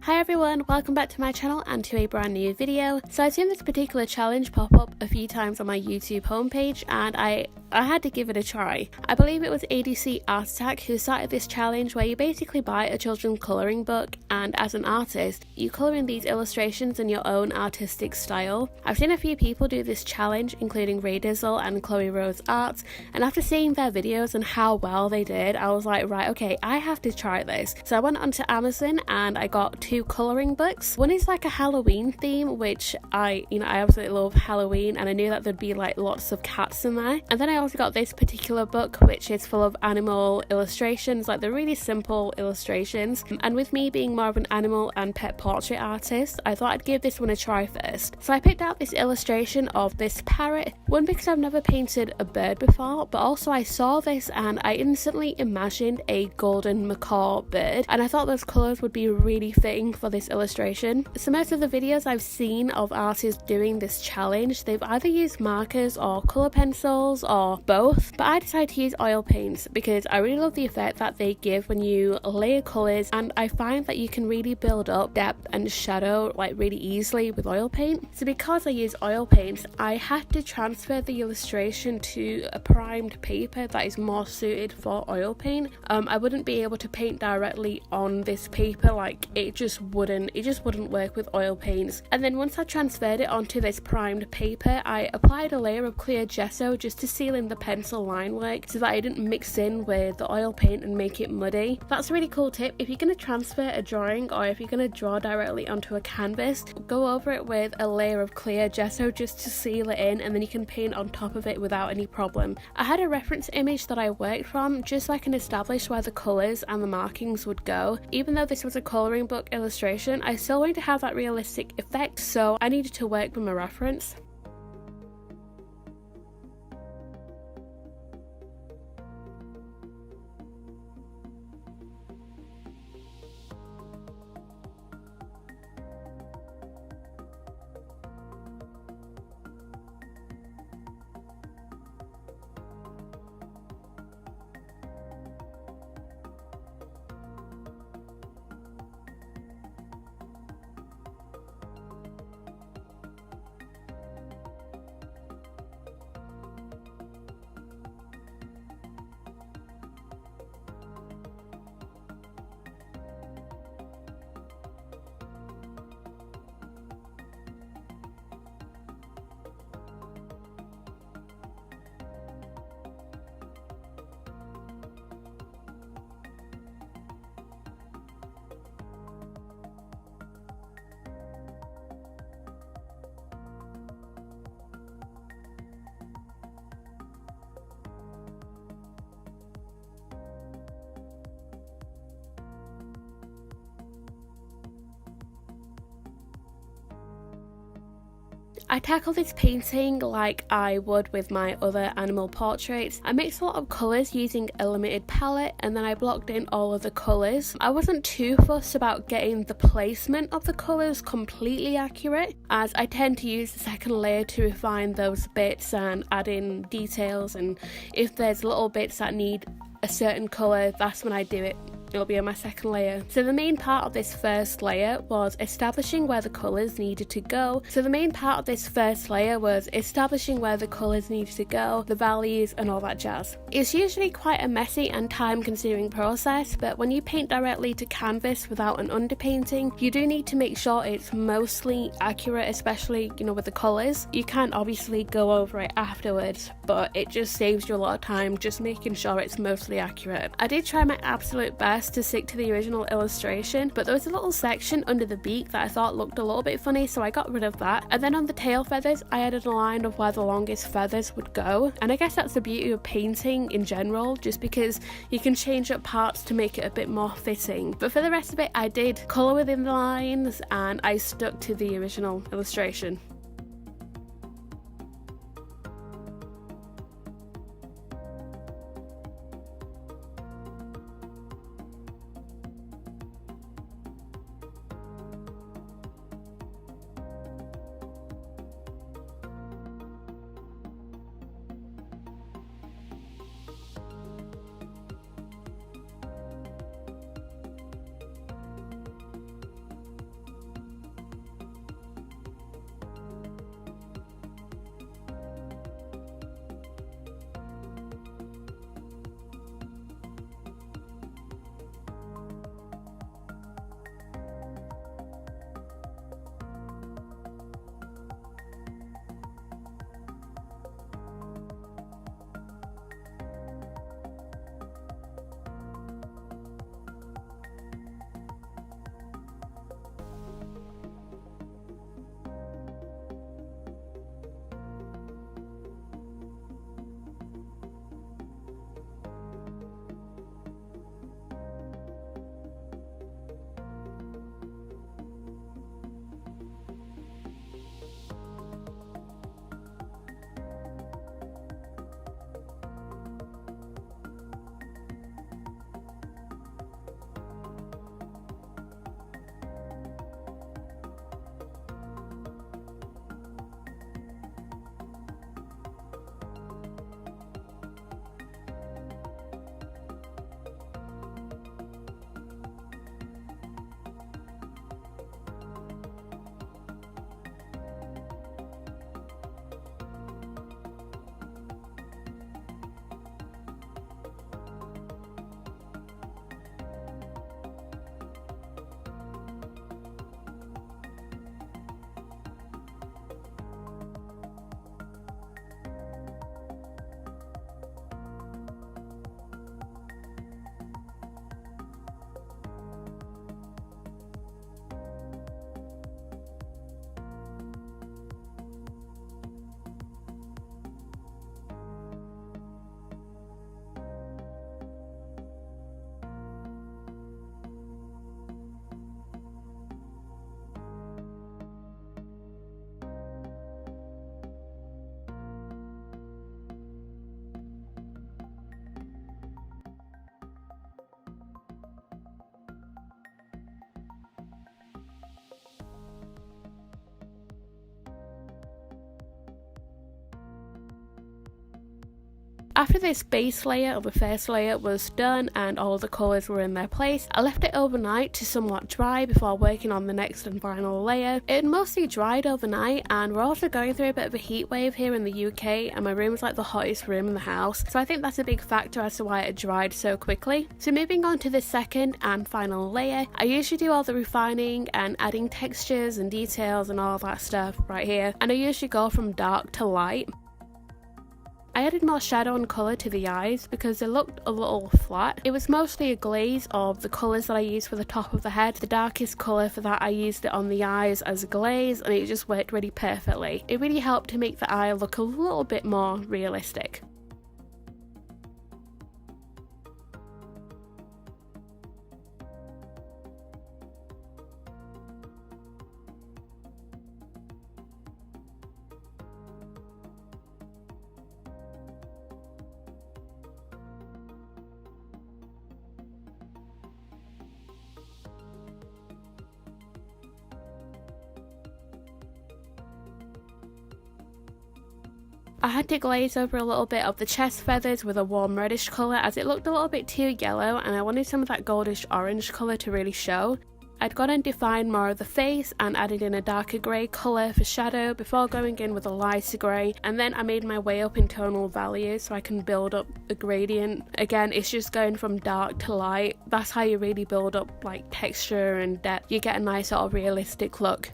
Hi everyone, welcome back to my channel and to a brand new video. So I've seen this particular challenge pop up a few times on my YouTube homepage and I had to give it a try. I believe it was ADCArtAttack who started this challenge where you basically buy a children's colouring book and as an artist, you colour in these illustrations in your own artistic style. I've seen a few people do this challenge, including RaeDizzle and Chloe Rose Art, and after seeing their videos and how well they did, I was like, right, okay, I have to try this. So I went onto Amazon and I got two colouring books. One is like a Halloween theme, which I absolutely love Halloween, and I knew that there'd be like lots of cats in there. And then I also got this particular book which is full of animal illustrations, like the really simple illustrations, and with me being more of an animal and pet portrait artist, I thought I'd give this one a try first. So I picked out this illustration of this parrot, one because I've never painted a bird before, but also I saw this and I instantly imagined a golden macaw bird, and I thought those colours would be really fitting for this illustration. So most of the videos I've seen of artists doing this challenge, they've either used markers or colour pencils or both, but I decided to use oil paints because I really love the effect that they give when you layer colours, and I find that you can really build up depth and shadow like really easily with oil paint. So because I use oil paints, I had to transfer the illustration to a primed paper that is more suited for oil paint. I wouldn't be able to paint directly on this paper, like it just wouldn't work with oil paints. And then once I transferred it onto this primed paper, I applied a layer of clear gesso just to seal in the pencil line work so that I didn't mix in with the oil paint and make it muddy. That's a really cool tip. If you're going to transfer a drawing or if you're going to draw directly onto a canvas, go over it with a layer of clear gesso just to seal it in, and then you can paint on top of it without any problem. I had a reference image that I worked from just so I can establish where the colours and the markings would go. Even though this was a colouring book illustration, I still wanted to have that realistic effect, so I needed to work from a reference. I tackle this painting like I would with my other animal portraits. I mixed a lot of colours using a limited palette, and then I blocked in all of the colours. I wasn't too fussed about getting the placement of the colours completely accurate, as I tend to use the second layer to refine those bits and add in details, and if there's little bits that need a certain colour, that's when I do it. It'll be on my second layer. So the main part of this first layer was establishing where the colours needed to go. The values and all that jazz. It's usually quite a messy and time consuming process, but when you paint directly to canvas without an underpainting, you do need to make sure it's mostly accurate, especially, with the colours. You can obviously go over it afterwards, but it just saves you a lot of time just making sure it's mostly accurate. I did try my absolute best to stick to the original illustration, but there was a little section under the beak that I thought looked a little bit funny, so I got rid of that. And then on the tail feathers, I added a line of where the longest feathers would go, and I guess that's the beauty of painting in general, just because you can change up parts to make it a bit more fitting. But for the rest of it, I did colour within the lines and I stuck to the original illustration. After this base layer, or the first layer, was done and all the colours were in their place, I left it overnight to somewhat dry before working on the next and final layer. It mostly dried overnight, and we're also going through a bit of a heat wave here in the UK, and my room is like the hottest room in the house, so I think that's a big factor as to why it dried so quickly. So moving on to the second and final layer, I usually do all the refining and adding textures and details and all that stuff right here, and I usually go from dark to light. I added more shadow and colour to the eyes because they looked a little flat. It was mostly a glaze of the colours that I used for the top of the head. The darkest colour for that, I used it on the eyes as a glaze, and it just worked really perfectly. It really helped to make the eye look a little bit more realistic. I had to glaze over a little bit of the chest feathers with a warm reddish colour as it looked a little bit too yellow, and I wanted some of that goldish orange colour to really show. I'd gone and defined more of the face and added in a darker grey colour for shadow before going in with a lighter grey, and then I made my way up in tonal values so I can build up a gradient. Again, it's just going from dark to light. That's how you really build up like texture and depth. You get a nice sort of realistic look.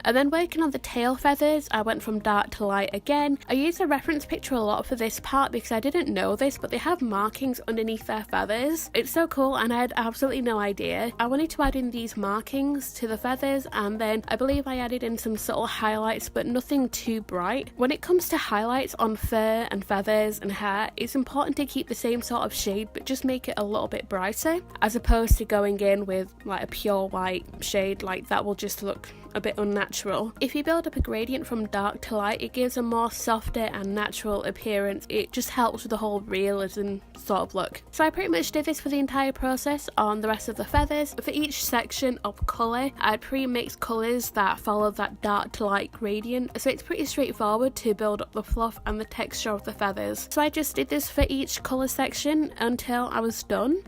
And then working on the tail feathers, I went from dark to light again. I used a reference picture a lot for this part because I didn't know this, but they have markings underneath their feathers. It's so cool, and I had absolutely no idea. I wanted to add in these markings to the feathers, and then I believe I added in some subtle highlights, but nothing too bright. When it comes to highlights on fur and feathers and hair, it's important to keep the same sort of shade, but just make it a little bit brighter, as opposed to going in with like a pure white shade. Like that will just look a bit unnatural. If you build up a gradient from dark to light, it gives a more softer and natural appearance. It just helps with the whole realism sort of look. So I pretty much did this for the entire process on the rest of the feathers. For each section of colour, I'd pre-mixed colours that follow that dark to light gradient, so it's pretty straightforward to build up the fluff and the texture of the feathers. So I just did this for each colour section until I was done.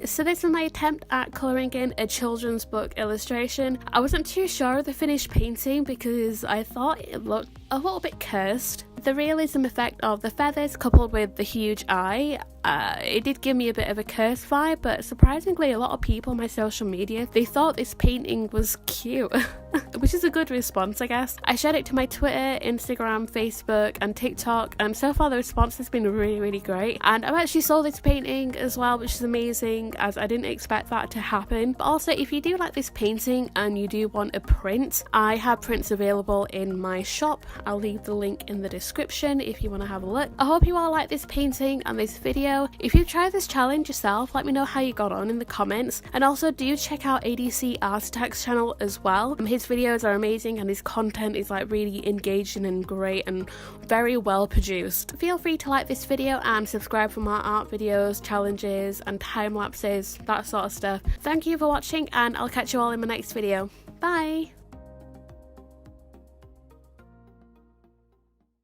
So this is my attempt at colouring in a children's book illustration. I wasn't too sure of the finished painting because I thought it looked a little bit cursed. The realism effect of the feathers coupled with the huge eye, it did give me a bit of a curse vibe, but surprisingly a lot of people on my social media, they thought this painting was cute, which is a good response, I guess. I shared it to my Twitter, Instagram, Facebook and TikTok, and so far the response has been really great. And I've actually sold this painting as well, which is amazing as I didn't expect that to happen. But also, if you do like this painting and you do want a print, I have prints available in my shop. I'll leave the link in the description if you want to have a look. I hope you all like this painting and this video. If you try this challenge yourself, let me know how you got on in the comments, and also do check out ADCArtAttack's channel as well. His videos are amazing and his content is like really engaging and great and very well produced. Feel free to like this video and subscribe for more art videos, challenges and time lapses, that sort of stuff. Thank you for watching, and I'll catch you all in my next video. Bye!